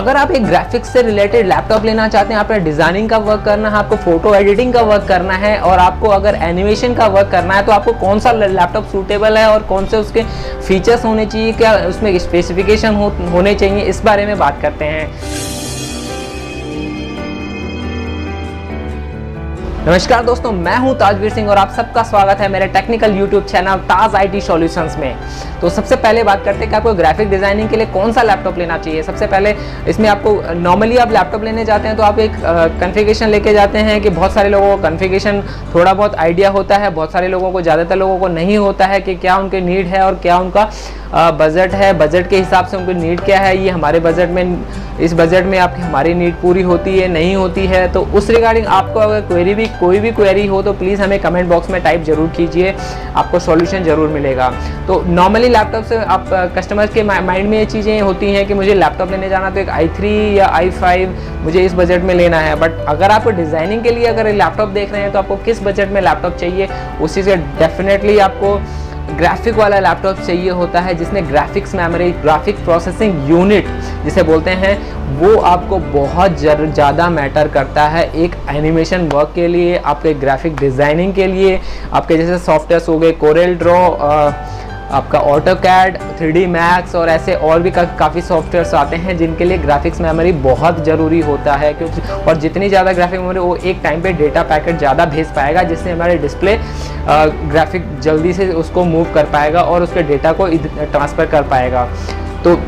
अगर आप एक ग्राफिक्स से रिलेटेड लैपटॉप लेना चाहते हैं, आपने डिजाइनिंग का वर्क करना है, आपको फोटो एडिटिंग का वर्क करना है और आपको अगर एनिमेशन का वर्क करना है, तो आपको कौन सा लैपटॉप सूटेबल है और कौन से उसके फीचर्स होने चाहिए, क्या उसमें स्पेसिफिकेशन होने चाहिए, इस बारे में बात करते हैं। नमस्कार दोस्तों, मैं हूं ताजवीर सिंह और आप सबका स्वागत है मेरे technical YouTube channel Taj IT solutions में। तो सबसे पहले बात करते हैं कि आपको ग्राफिक डिजाइनिंग के लिए कौन सा लैपटॉप लेना चाहिए। सबसे पहले इसमें आपको नॉर्मली आप लैपटॉप लेने जाते हैं तो आप एक कॉन्फ़िगरेशन लेके जाते हैं कि बहुत सारे लोगों को कॉन्फ़िगरेशन थोड़ा बहुत आइडिया होता है, बहुत सारे लोगों को, ज़्यादातर लोगों को नहीं होता है कि क्या उनके नीड है और क्या उनका बजट है, बजट के हिसाब से उनकी नीड क्या है, ये हमारे बजट में, इस बजट में आपकी हमारी नीड पूरी होती है नहीं होती है। तो उस रिगार्डिंग आपको अगर कोई भी क्वेरी हो तो प्लीज़ हमें कमेंट बॉक्स में टाइप जरूर कीजिए, आपको सॉल्यूशन जरूर मिलेगा। तो नॉर्मली लैपटॉप से आप कस्टमर्स के माइंड में ये चीज़ें होती हैं कि मुझे लैपटॉप लेने जाना तो एक i3 या i5 मुझे इस बजट में लेना है। बट अगर आप डिज़ाइनिंग के लिए अगर लैपटॉप देख रहे हैं तो आपको किस बजट में लैपटॉप चाहिए, उसी से डेफिनेटली आपको ग्राफिक वाला लैपटॉप चाहिए होता है जिसमें graphics memory, graphic processing unit जिसे बोलते हैं, वो आपको बहुत ज़्यादा मैटर करता है एक एनिमेशन वर्क के लिए, आपके ग्राफिक डिज़ाइनिंग के लिए। आपके जैसे सॉफ्टवेयर्स हो गए कोरेल ड्रॉ, आपका ऑटोकैड, 3D मैक्स और ऐसे और भी काफ़ी सॉफ्टवेयर्स आते हैं जिनके लिए ग्राफिक्स मेमोरी बहुत ज़रूरी होता है, क्योंकि और जितनी ज़्यादा ग्राफिक मेमोरी वो एक टाइम पे डेटा पैकेट ज़्यादा भेज पाएगा, जिससे हमारे डिस्प्ले ग्राफिक जल्दी से उसको मूव कर पाएगा और उसके डेटा को ट्रांसफ़र कर पाएगा। तो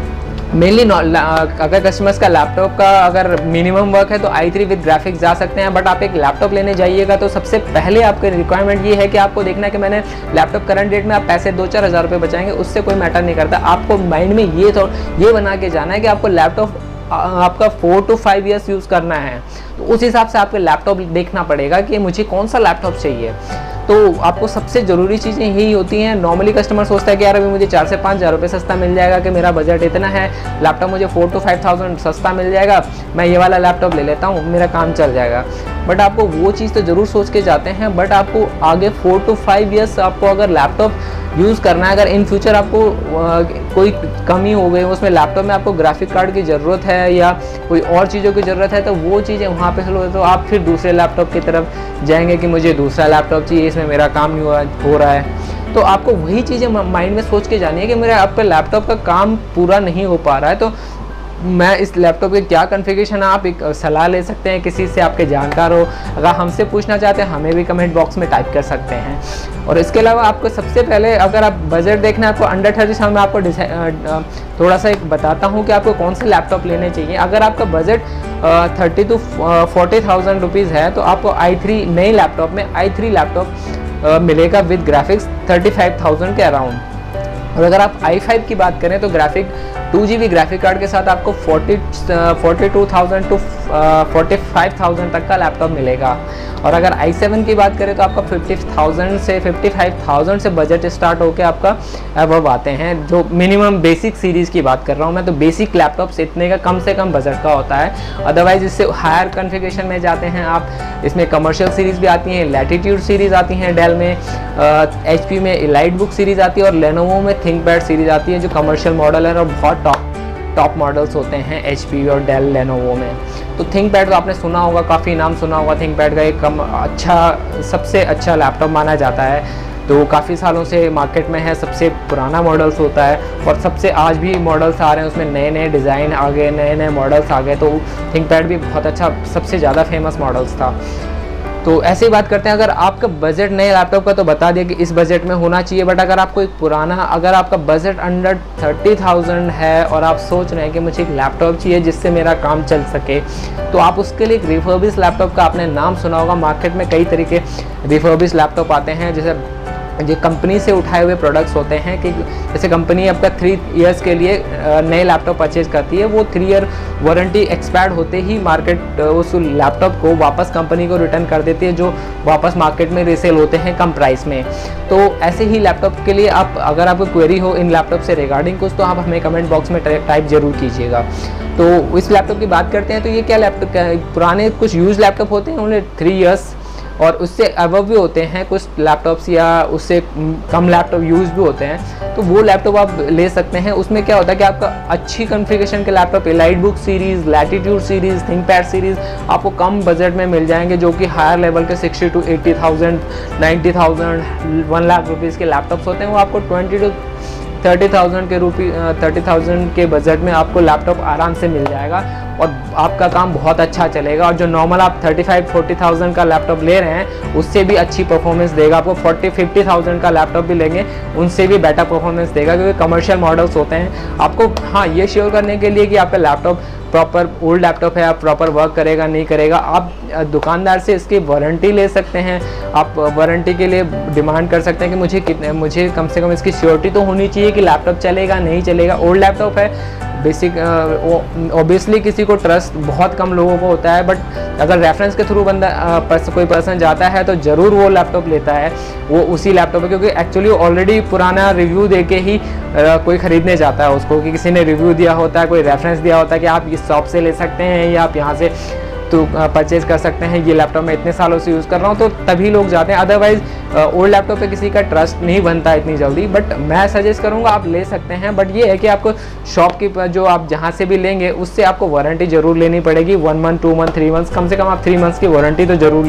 मेनली अगर कस्टमर्स का लैपटॉप का अगर मिनिमम वर्क है तो i3 विद ग्राफिक्स जा सकते हैं। बट आप एक लैपटॉप लेने जाइएगा तो सबसे पहले आपके रिक्वायरमेंट ये है कि आपको देखना है कि मैंने लैपटॉप करंट डेट में आप पैसे 2-4 हज़ार रुपये बचाएंगे, उससे कोई मैटर नहीं करता। आपको माइंड में ये बना के जाना है कि आपको लैपटॉप आपका 4 to 5 ईयर्स यूज़ करना है। तो उस हिसाब से आपको लैपटॉप देखना पड़ेगा कि मुझे कौन सा लैपटॉप चाहिए। तो आपको सबसे ज़रूरी चीज़ें यही होती हैं। नॉर्मली कस्टमर सोचता है कि यार अभी मुझे 4 से 5 हज़ार रुपये सस्ता मिल जाएगा, कि मेरा बजट इतना है, लैपटॉप मुझे 4 to 5 थाउजेंड सस्ता मिल जाएगा, मैं ये वाला लैपटॉप ले लेता हूँ, मेरा काम चल जाएगा। बट आपको वो चीज़ तो ज़रूर सोच के जाते हैं, बट आपको आगे 4 to 5 ईयर्स आपको अगर लैपटॉप यूज़ करना है, अगर इन फ्यूचर आपको कोई कमी हो गई उसमें लैपटॉप में, आपको ग्राफिक कार्ड की ज़रूरत है या कोई और चीज़ों की ज़रूरत है, तो वो चीज़ें वहाँ पे तो आप फिर दूसरे लैपटॉप की तरफ जाएंगे कि मुझे दूसरा लैपटॉप चाहिए, इसमें मेरा काम नहीं हो रहा है। तो आपको वही चीज़ें माइंड में सोच के जानी है कि मेरा आपका लैपटॉप का काम पूरा नहीं हो पा रहा है, तो मैं इस लैपटॉप के क्या कॉन्फ़िगरेशन है, आप एक सलाह ले सकते हैं किसी से, आपके जानकार हो। अगर हमसे पूछना चाहते हैं हमें भी कमेंट बॉक्स में टाइप कर सकते हैं। और इसके अलावा आपको सबसे पहले अगर आप बजट देखना है आपको अंडर 30, मैं आपको थोड़ा सा एक बताता हूँ कि आपको कौन से लैपटॉप लेने चाहिए। अगर आपका बजट 30 to 40,000 रुपीज़ है तो आपको i3 नए लैपटॉप में i3 लैपटॉप मिलेगा विद ग्राफिक्स 35,000 के अराउंड। और अगर आप i5 की बात करें तो ग्राफिक 2GB ग्राफिक कार्ड के साथ आपको 42,000 to 45,000 तक का लैपटॉप मिलेगा। और अगर i7 की बात करें तो आपका 50,000 से 55,000 से बजट स्टार्ट होकर आपका अबव आते हैं। जो मिनिमम बेसिक सीरीज़ की बात कर रहा हूँ मैं, तो बेसिक लैपटॉप्स इतने का कम से कम बजट का होता है। अदरवाइज इससे हायर कॉन्फ़िगरेशन में जाते हैं आप, इसमें कमर्शियल सीरीज़ भी आती हैं, लैटिट्यूड सीरीज़ आती हैं डेल में, HP में एलाइट बुक सीरीज़ आती है और लेनोवो में थिंकपैड सीरीज़ आती है जो कमर्शियल मॉडल है और बहुत टॉप मॉडल्स होते हैं HP और डेल लेनोवो में। तो थिंकपैड तो आपने सुना होगा, काफ़ी नाम सुना होगा। थिंकपैड का एक सबसे अच्छा लैपटॉप माना जाता है, तो काफ़ी सालों से मार्केट में है, सबसे पुराना मॉडल्स होता है और सबसे आज भी मॉडल्स आ रहे हैं, उसमें नए नए डिज़ाइन आ गए, नए नए मॉडल्स आ गए। तो थिंकपैड भी बहुत अच्छा, सबसे ज़्यादा फेमस मॉडल्स था। तो ऐसे ही बात करते हैं, अगर आपका बजट नए लैपटॉप का तो बता दिया कि इस बजट में होना चाहिए। बट अगर आपको एक पुराना, अगर आपका बजट अंडर 30,000 है और आप सोच रहे हैं कि मुझे एक लैपटॉप चाहिए जिससे मेरा काम चल सके, तो आप उसके लिए एक रिफर्बिश लैपटॉप का आपने नाम सुना होगा। मार्केट में कई तरीके रिफर्बिश लैपटॉप आते हैं, जैसे जो कंपनी से उठाए हुए प्रोडक्ट्स होते हैं कि जैसे कंपनी आपका 3 इयर्स के लिए नए लैपटॉप परचेज करती है, वो 3 ईयर वारंटी एक्सपायर होते ही मार्केट उस लैपटॉप को वापस कंपनी को रिटर्न कर देती है, जो वापस मार्केट में रीसेल होते हैं कम प्राइस में। तो ऐसे ही लैपटॉप के लिए आप, अगर आपको क्वेरी हो इन लैपटॉप से रिगार्डिंग कुछ, तो आप हमें कमेंट बॉक्स में टाइप जरूर कीजिएगा। तो इस लैपटॉप की बात करते हैं, तो ये क्या लैपटॉप, पुराने कुछ यूज लैपटॉप होते हैं, उन्हें 3 इयर्स और उससे अबव भी होते हैं कुछ लैपटॉप्स, या उससे कम लैपटॉप यूज़ भी होते हैं, तो वो लैपटॉप आप ले सकते हैं। उसमें क्या होता है कि आपका अच्छी कॉन्फ़िगरेशन के laptop, EliteBook series, Latitude series, ThinkPad series आपको कम बजट में मिल जाएंगे, जो कि हायर लेवल के 60 to 80,000, 90,000, 1 लाख रुपीज़ के लैपटॉप्स होते हैं। वो आपको 20 to 30,000 के बजट में आपको लैपटॉप आराम से मिल जाएगा और आपका काम बहुत अच्छा चलेगा। और जो नॉर्मल आप 35-40,000 का लैपटॉप ले रहे हैं उससे भी अच्छी परफॉर्मेंस देगा। आपको 40-50,000 का लैपटॉप भी लेंगे उनसे भी बेटर परफॉर्मेंस देगा, क्योंकि कमर्शियल मॉडल्स होते हैं। आपको हाँ ये श्योर करने के लिए कि आपका लैपटॉप प्रॉपर ओल्ड लैपटॉप है, आप प्रॉपर वर्क करेगा नहीं करेगा, आप दुकानदार से इसकी वारंटी ले सकते हैं। आप वारंटी के लिए डिमांड कर सकते हैं कि मुझे कम से कम इसकी श्योरिटी तो होनी चाहिए कि लैपटॉप चलेगा नहीं चलेगा। ओल्ड लैपटॉप है, बेसिक ऑब्वियसली किसी को ट्रस्ट बहुत कम लोगों को होता है, बट अगर रेफरेंस के थ्रू कोई पर्सन जाता है तो ज़रूर वो लैपटॉप लेता है, वो उसी लैपटॉप है, क्योंकि एक्चुअली ऑलरेडी पुराना रिव्यू देके ही कोई ख़रीदने जाता है उसको, कि किसी ने रिव्यू दिया होता है, कोई रेफरेंस दिया होता है कि आप इस शॉप से ले सकते हैं या आप यहाँ से तो परचेज़ कर सकते हैं, ये लैपटॉप मैं इतने सालों से यूज़ कर रहा हूँ, तो तभी लोग जाते हैं। अदरवाइज़ ओल्ड लैपटॉप पे किसी का ट्रस्ट नहीं बनता इतनी जल्दी। बट मैं सजेस्ट करूँगा आप ले सकते हैं, बट ये है कि आपको शॉप की जो आप जहाँ से भी लेंगे उससे आपको वारंटी ज़रूर लेनी पड़ेगी। 1 मंथ, 2 मंथ, 3 मंथ्स, कम से कम आप 3 मंथ्स की वारंटी तो ज़रूर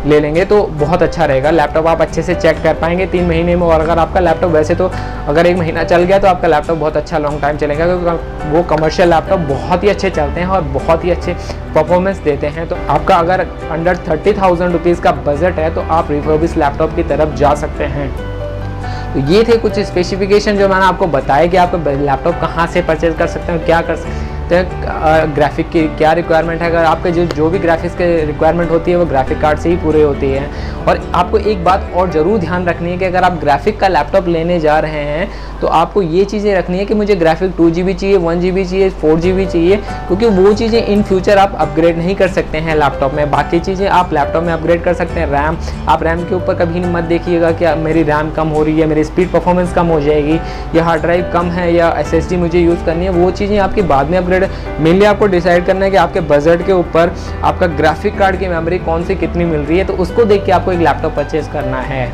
ले लेंगे तो बहुत अच्छा रहेगा। लैपटॉप आप अच्छे से चेक कर पाएंगे 3 महीने में। और अगर आपका लैपटॉप वैसे तो अगर 1 महीना चल गया तो आपका लैपटॉप बहुत अच्छा लॉन्ग टाइम चलेगा, क्योंकि वो कमर्शियल लैपटॉप बहुत ही अच्छे चलते हैं और बहुत ही अच्छे परफॉर्मेंस देते हैं। तो आपका अगर अंडर 30,000 रुपीज़ का बजट है तो आप रिफर्बिश लैपटॉप की तरफ जा सकते हैं। तो ये थे कुछ स्पेसिफिकेशन जो मैंने आपको बताया कि आप लैपटॉप कहाँ से परचेज कर सकते हैं, क्या कर सकते हैं, ग्राफिक की क्या रिक्वायरमेंट है। अगर आपके जो भी ग्राफिक्स के रिक्वायरमेंट होती है वो ग्राफिक कार्ड से ही पूरे होती है। और आपको एक बात और ज़रूर ध्यान रखनी है कि अगर आप ग्राफिक का लैपटॉप लेने जा रहे हैं तो आपको ये चीज़ें रखनी है कि मुझे ग्राफिक 2 GB चाहिए, 1 GB चाहिए, 4 GB चाहिए, क्योंकि वो चीज़ें इन फ्यूचर आप अपग्रेड नहीं कर सकते हैं लैपटॉप में। बाकी चीज़ें आप लैपटॉप में अपग्रेड कर सकते हैं। रैम, आप रैम के ऊपर कभी मत देखिएगा कि मेरी रैम कम हो रही है, मेरी स्पीड परफॉर्मेंस कम हो जाएगी, या हार्ड ड्राइव कम है, या SSD मुझे यूज़ करनी है। वो चीज़ें आपकी बाद में अपग्रेड। मेनली आपको डिसाइड करना है कि आपके बजट के ऊपर आपका ग्राफिक कार्ड की मेमोरी कौन सी कितनी मिल रही है, तो उसको देख के आपको एक लैपटॉप परचेज करना है।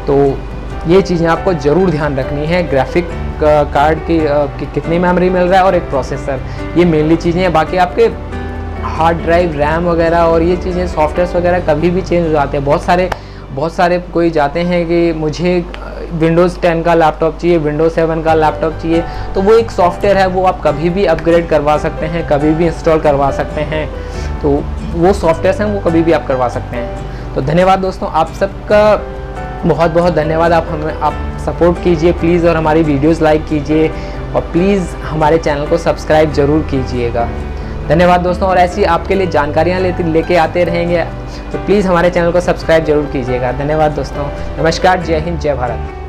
तो ये चीज़ें आपको ज़रूर ध्यान रखनी है, ग्राफिक कार्ड की कितनी मेमोरी मिल रहा है और एक प्रोसेसर, ये मेनली चीज़ें हैं। बाकी आपके हार्ड ड्राइव, रैम वगैरह और ये चीज़ें सॉफ्टवेयर वगैरह कभी भी चेंज हो जाते हैं। बहुत सारे कोई जाते हैं कि मुझे विंडोज़ 10 का लैपटॉप चाहिए, विंडोज़ 7 का लैपटॉप चाहिए, तो वो एक सॉफ्टवेयर है, वो आप कभी भी अपग्रेड करवा सकते हैं, कभी भी इंस्टॉल करवा सकते हैं। तो वो सॉफ्टवेयर हैं वो कभी भी आप करवा सकते हैं। तो धन्यवाद दोस्तों, आप सबका बहुत बहुत धन्यवाद। आप सपोर्ट कीजिए प्लीज़, और हमारी वीडियोस लाइक कीजिए, और प्लीज़ हमारे चैनल को सब्सक्राइब ज़रूर कीजिएगा। धन्यवाद दोस्तों, और ऐसी आपके लिए जानकारियाँ लेके आते रहेंगे, तो प्लीज़ हमारे चैनल को सब्सक्राइब जरूर कीजिएगा। धन्यवाद दोस्तों, नमस्कार, जय हिंद, जय भारत।